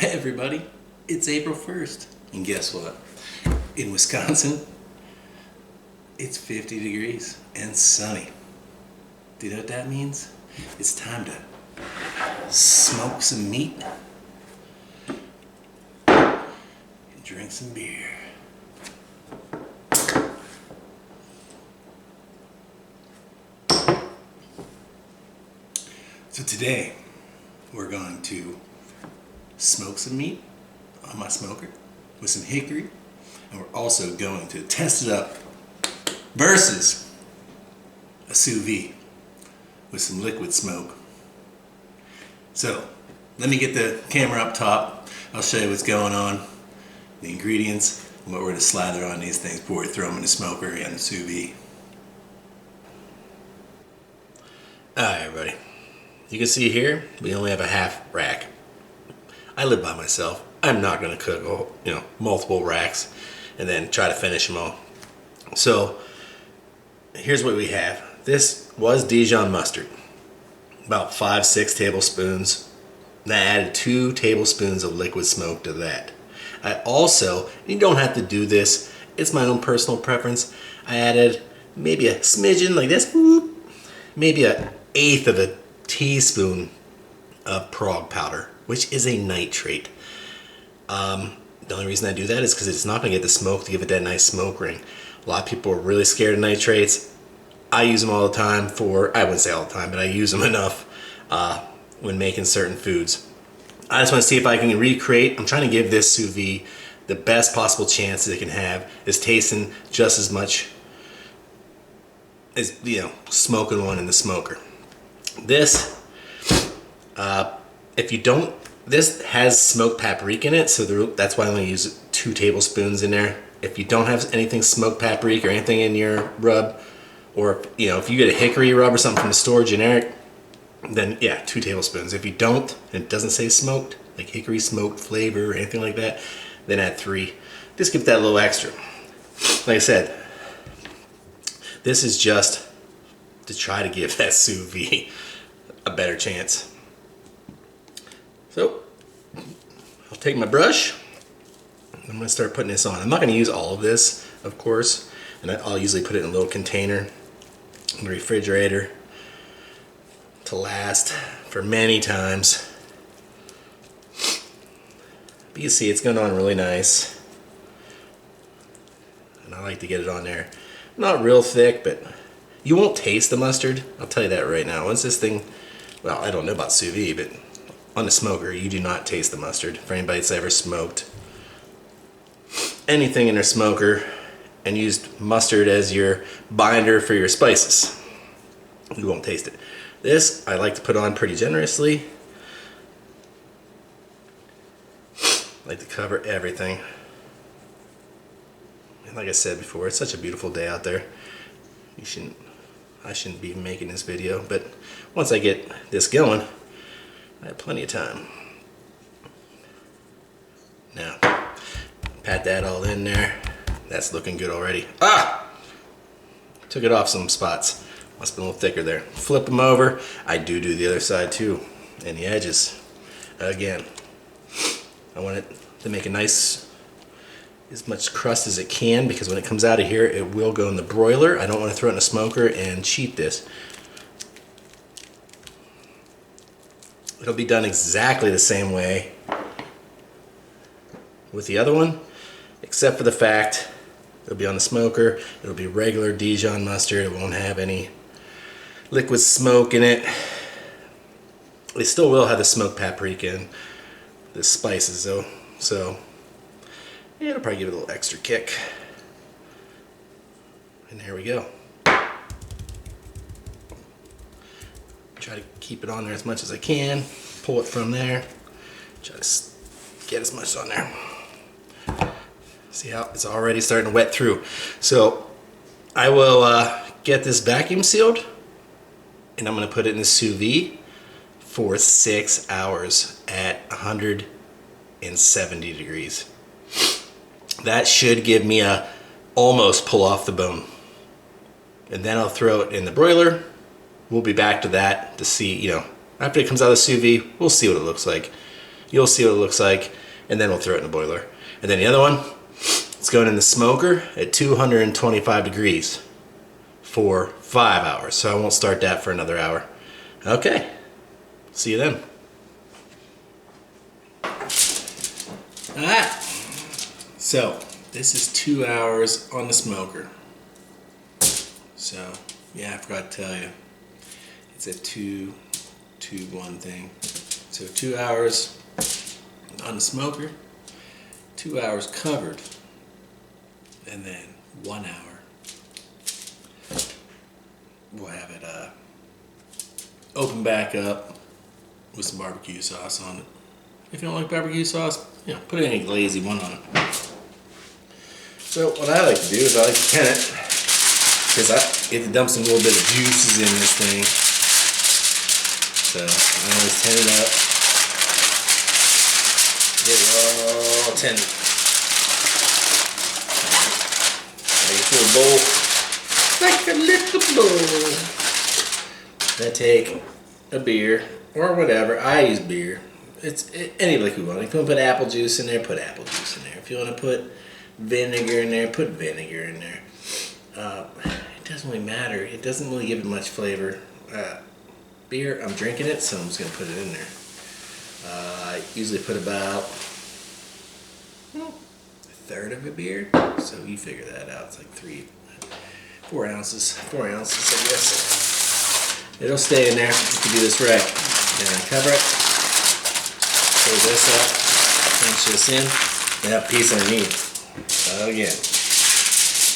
Hey everybody, it's April 1st, and guess what? In Wisconsin, it's 50 degrees and sunny. Do you know what that means? It's time to smoke some meat and drink some beer. So today, we're going to smoke some meat on my smoker with some hickory, and we're also going to test it up versus a sous vide with some liquid smoke. So let me get the camera up top. I'll show you what's going on, the ingredients, and what we're going to slather on these things before we throw them in the smoker and the sous vide. Alright everybody, you can see here we only have a half rack. I live by myself. I'm not going to cook, multiple racks and then try to finish them all. So here's what we have. This was Dijon mustard, about 5-6 tablespoons. And I added 2 tablespoons of liquid smoke to that. I also, you don't have to do this, it's my own personal preference, I added maybe a smidgen like this, maybe an 1/8 of a teaspoon of prog powder, which is a nitrate. The only reason I do that is because it's not going to get the smoke to give it that nice smoke ring. A lot of people are really scared of nitrates. I use them all the time I wouldn't say all the time, but I use them enough when making certain foods. I just want to see if I can recreate. I'm trying to give this sous vide the best possible chance that it can have, is tasting just as much as, smoking one in the smoker. This, this has smoked paprika in it, so that's why I only use 2 tablespoons in there. If you don't have anything smoked paprika or anything in your rub, or if you get a hickory rub or something from the store generic, then yeah, 2 tablespoons. If you don't, and it doesn't say smoked, like hickory smoked flavor or anything like that, then add 3. Just give that a little extra. Like I said, this is just to try to give that sous vide a better chance. So I'll take my brush. I'm going to start putting this on. I'm not going to use all of this, of course, and I'll usually put it in a little container in the refrigerator to last for many times. But you see it's going on really nice, and I like to get it on there. Not real thick, but you won't taste the mustard. I'll tell you that right now. Once this thing, well, I don't know about sous vide, but on the smoker, you do not taste the mustard. For anybody that's ever smoked anything in their smoker and used mustard as your binder for your spices, you won't taste it. This, I like to put on pretty generously. I like to cover everything. And like I said before, it's such a beautiful day out there. I shouldn't be making this video, but once I get this going, I have plenty of time. Now, pat that all in there. That's looking good already. Took it off some spots. Must have been a little thicker there. Flip them over. I do the other side too, and the edges. Again, I want it to make a nice, as much crust as it can, because when it comes out of here, it will go in the broiler. I don't want to throw it in the smoker and cheat this. It'll be done exactly the same way with the other one, except for the fact it'll be on the smoker. It'll be regular Dijon mustard. It won't have any liquid smoke in it. It still will have the smoked paprika and the spices though, so yeah, it'll probably give it a little extra kick. And there we go. Try to keep it on there as much as I can. Pull it from there. Try to get as much on there. See how it's already starting to wet through. So I will get this vacuum sealed, and I'm going to put it in the sous vide for 6 hours at 170 degrees. That should give me a almost pull off the bone. And then I'll throw it in the broiler. We'll be back to that to see, after it comes out of the sous vide, we'll see what it looks like. You'll see what it looks like, and then we'll throw it in the boiler. And then the other one, it's going in the smoker at 225 degrees for 5 hours. So I won't start that for another hour. Okay, see you then. Alright, so this is 2 hours on the smoker. So, yeah, I forgot to tell you. It's a 2-2-1 thing. So 2 hours on the smoker, 2 hours covered, and then 1 hour we'll have it open back up with some barbecue sauce on it. If you don't like barbecue sauce, you know, put any glazy one on it. So what I like to do is I like to can it, because I get to dump some little bit of juices in this thing. So I always tin it up. Get it all tender. Like a little bowl. I take a beer or whatever. I use beer. It's any liquid you want. If you want to put apple juice in there, put apple juice in there. If you want to put vinegar in there, put vinegar in there. It doesn't really matter. It doesn't really give it much flavor. Beer, I'm drinking it, so I'm just going to put it in there. I usually put about a third of a beer, so you figure that out. It's like 4 ounces, I guess. It'll stay in there if you do this right. Then I cover it, pull this up, pinch this in, and have a piece underneath. So again,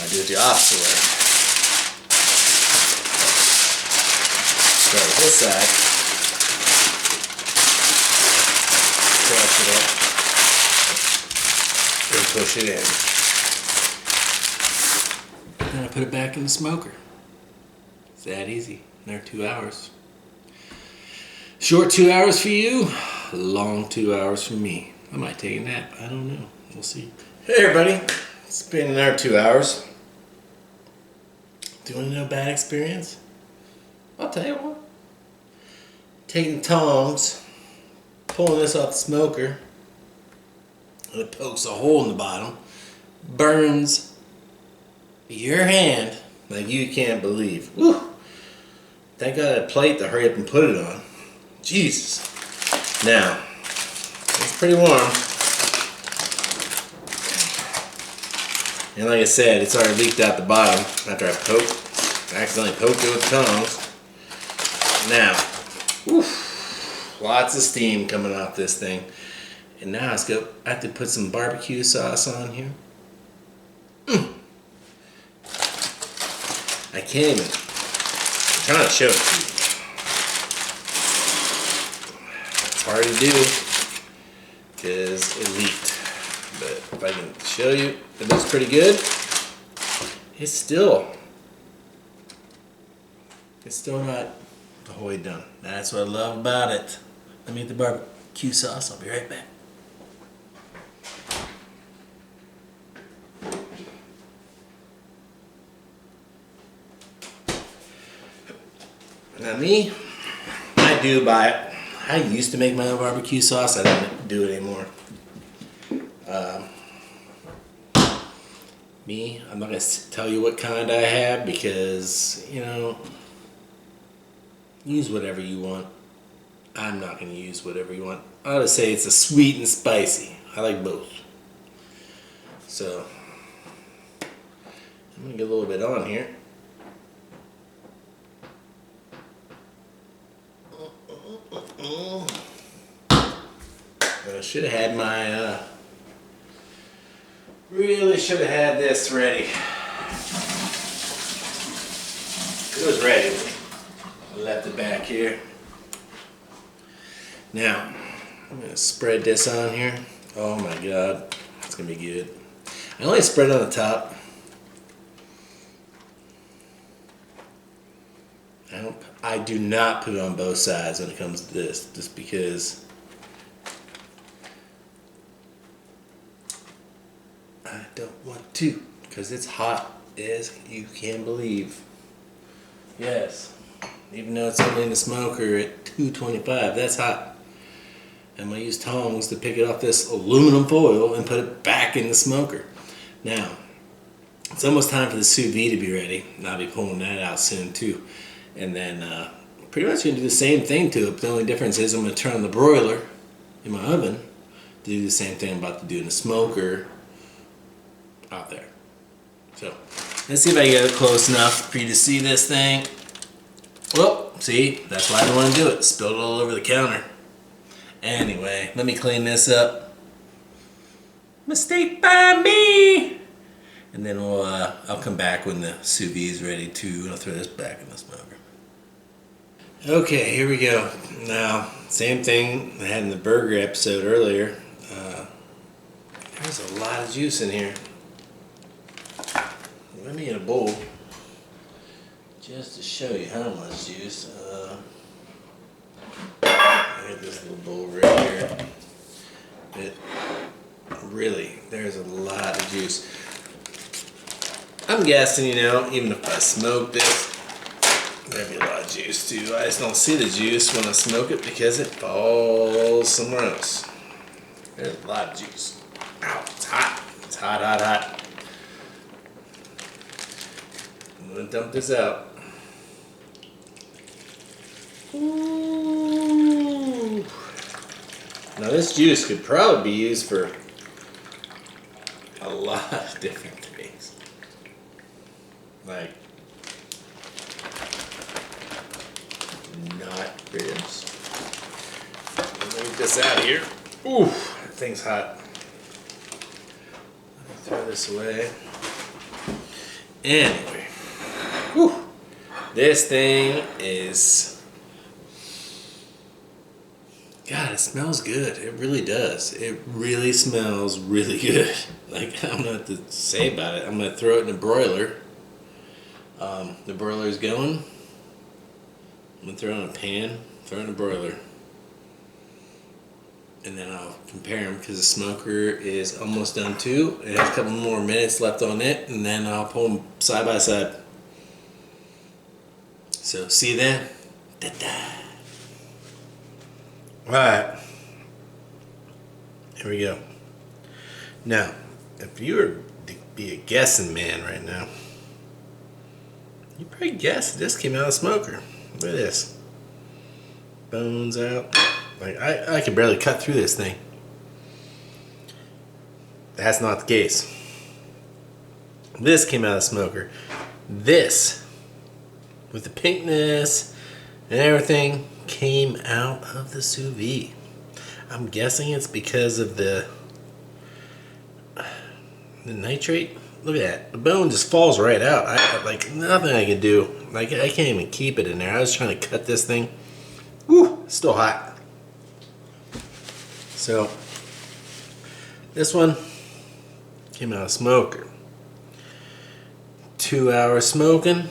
I do it the opposite way. Start with this side, crush it up, and push it in. Then I put it back in the smoker. It's that easy. They're 2 hours. Short 2 hours for you, long 2 hours for me. I might take a nap. I don't know. We'll see. Hey everybody, it's been another 2 hours. Do you want to know a bad experience? I'll tell you what. Taking tongs, pulling this off the smoker, and it pokes a hole in the bottom, burns your hand like you can't believe. Woo! Thank God I had a plate to hurry up and put it on. Jesus. Now, it's pretty warm. And like I said, it's already leaked out the bottom after I accidentally poked it with tongs. Now, lots of steam coming off this thing. And now I have to put some barbecue sauce on here. I can't even. I'm trying to show it to you. It's hard to do because it leaked. But if I can show you, it looks pretty good. It's still not the whole way done. That's what I love about it. Let me get the barbecue sauce. I'll be right back. Now me, I do buy it. I used to make my own barbecue sauce. I don't do it anymore. I'm not going to tell you what kind I have because, you know, use whatever you want. I'm not going to use whatever you want. I would say it's a sweet and spicy. I like both. So, I'm going to get a little bit on here. I should have had my, really should have had this ready. It was ready. I left it back here. Now, I'm going to spread this on here. Oh my God, it's going to be good. I only spread it on the top. I do not put it on both sides when it comes to this, just because I don't want to, because it's hot as you can believe. Yes, even though it's only in the smoker at 225, that's hot. I'm going to use tongs to pick it off this aluminum foil and put it back in the smoker. Now, it's almost time for the sous vide to be ready, and I'll be pulling that out soon too. And then pretty much going to do the same thing to it, but the only difference is I'm going to turn on the broiler in my oven to do the same thing I'm about to do in the smoker out there. So, let's see if I can get it close enough for you to see this thing. Well, see, that's why I didn't want to do it. Spilled it all over the counter. Anyway, let me clean this up. Mistake by me! And then I'll come back when the sous vide is ready too. I'll throw this back in the smoker. Okay, here we go. Now, same thing I had in the burger episode earlier. There's a lot of juice in here. Let me get a bowl just to show you how much juice. I got this little bowl right here. It really, there's a lot of juice. I'm guessing, you know, even if I smoke this, there'd be a lot of juice too. I just don't see the juice when I smoke it because it falls somewhere else. There's a lot of juice. Ow, it's hot. It's hot, hot, hot. I'm gonna dump this out. Ooh. Now this juice could probably be used for a lot of different things. Like not ribs. Let me get this out of here. Ooh, that thing's hot. Let me throw this away. Anyway, whew, this thing is, God, it smells good. It really does. It really smells really good. Like, I don't know what to say about it. I'm going to throw it in the broiler. The broiler's going. I'm going to throw it in a pan, throw it in the broiler. And then I'll compare them because the smoker is almost done too. It has a couple more minutes left on it, and then I'll pull them side by side. So, see you then. Ta-da. Alright. Here we go. Now, if you were to be a guessing man right now, you probably guess this came out of the smoker. Look at this. Bones out. Like, I can barely cut through this thing. That's not the case. This came out of the smoker. This, with the pinkness and everything, came out of the sous vide. I'm guessing it's because of the nitrate. Look at that. The bone just falls right out. Like, nothing I can do. Like, I can't even keep it in there. I was trying to cut this thing. Woo, still hot. So, this one came out of smoker. 2 hours smoking,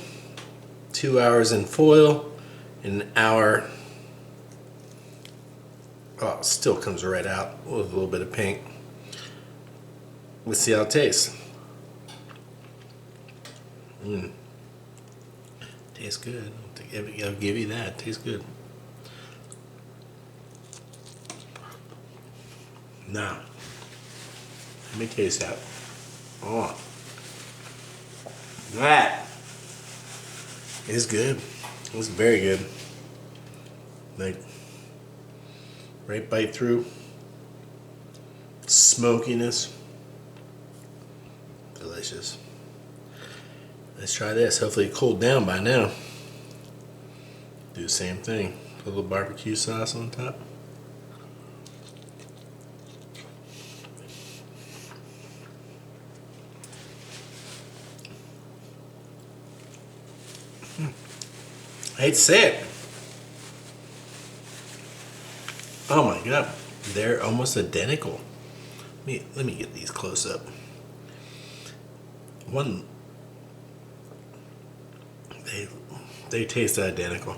2 hours in foil, and an hour. Oh, it still comes right out with a little bit of pink. Let's see how it tastes. Tastes good. I'll give you that. It tastes good. Now, let me taste that. Oh, that is good. It's very good. Like, right bite through. Smokiness. Delicious. Let's try this. Hopefully it cooled down by now. Do the same thing. Put a little barbecue sauce on top. I hate to say it. Oh my God, they're almost identical. Let me get these close up. One, they taste identical.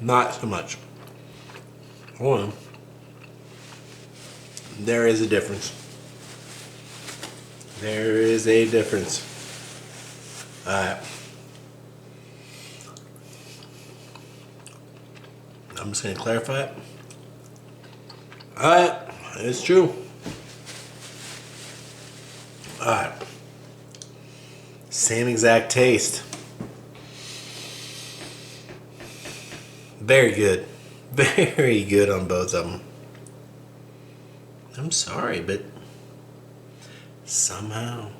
Not so much. Hold on. There is a difference. There is a difference. Alright. I'm just gonna clarify it. Alright, it's true. Alright. Same exact taste. Very good. Very good on both of them. I'm sorry, but somehow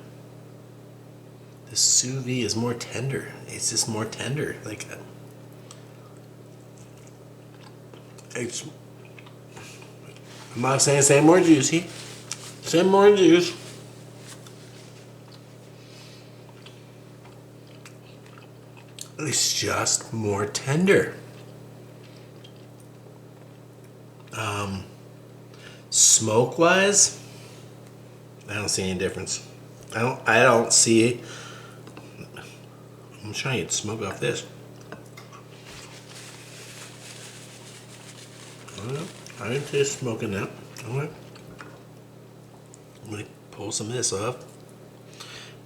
the Sous Vide is more tender. It's just more tender. Like, it's, I'm not saying say more juicy. Say more juice. It's just more tender. Smoke wise, I don't see any difference. I don't see. I'm trying to get smoke off this. I didn't taste smoke in that. Alright. I'm gonna pull some of this off.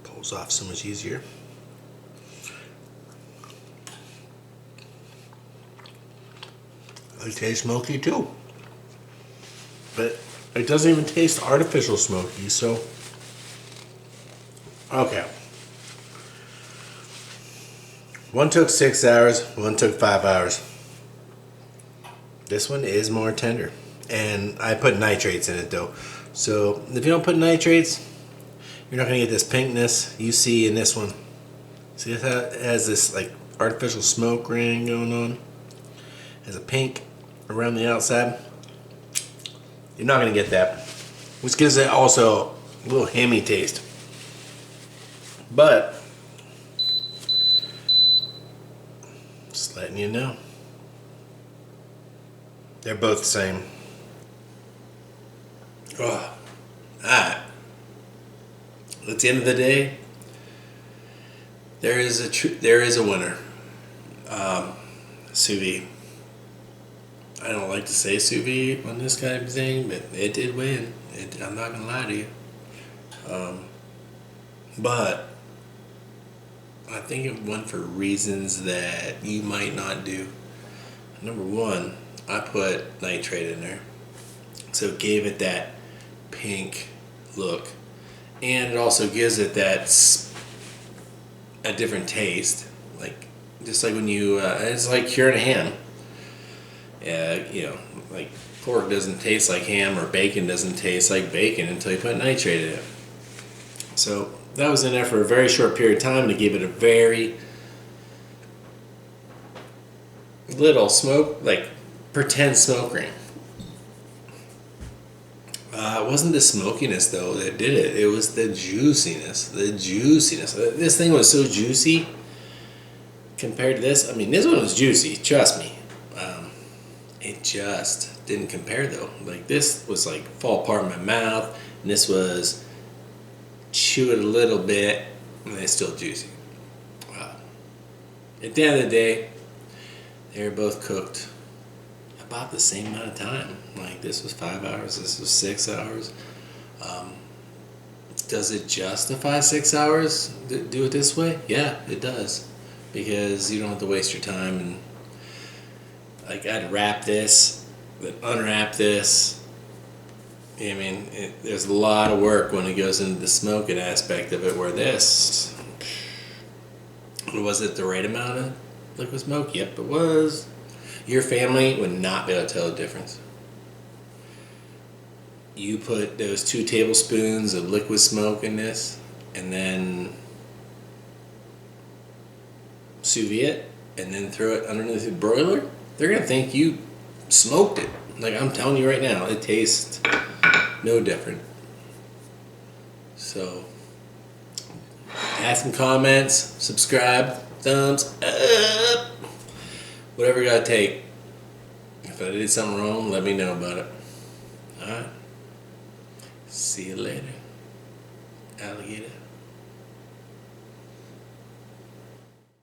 Pulls off so much easier. I taste smoky too. But it doesn't even taste artificial smoky, so. Okay. One took 6 hours, one took 5 hours. This one is more tender. And I put nitrates in it though. So if you don't put nitrates, you're not gonna get this pinkness you see in this one. See how it has this like artificial smoke ring going on? It has a pink around the outside. You're not gonna get that. Which gives it also a little hammy taste. But just letting you know. They're both the same. Oh, alright. At the end of the day, there is a winner. Sous vide. I don't like to say sous vide on this kind of thing, but it did win. I'm not gonna lie to you. But I think it won for reasons that you might not do. Number one, I put nitrate in there, so it gave it that pink look, and it also gives it a different taste. Like just like when you, it's like curing a ham. You know, like pork doesn't taste like ham, or bacon doesn't taste like bacon until you put nitrate in it. So that was in there for a very short period of time to give it a very little smoke, like pretend smoke ring. It wasn't the smokiness though that did it. It was the juiciness. The juiciness. This thing was so juicy compared to this. I mean, this one was juicy. Trust me. It just didn't compare though. Like this was like fall apart in my mouth, and this was chew it a little bit, and it's still juicy. At the end of the day, they were both cooked about the same amount of time. Like this was 5 hours, this was 6 hours. Does it justify 6 hours to do it this way? Yeah, it does, because you don't have to waste your time. And like I'd wrap this, then unwrap this. I mean, there's a lot of work when it goes into the smoking aspect of it, where this, was it the right amount of liquid smoke? Yep, it was. Your family would not be able to tell the difference. You put those 2 tablespoons of liquid smoke in this, and then sous vide it, and then throw it underneath the broiler, they're going to think you smoked it. Like I'm telling you right now, it tastes no different. So, add some comments, subscribe, thumbs up, whatever you gotta take. If I did something wrong, let me know about it. Alright. See you later, alligator.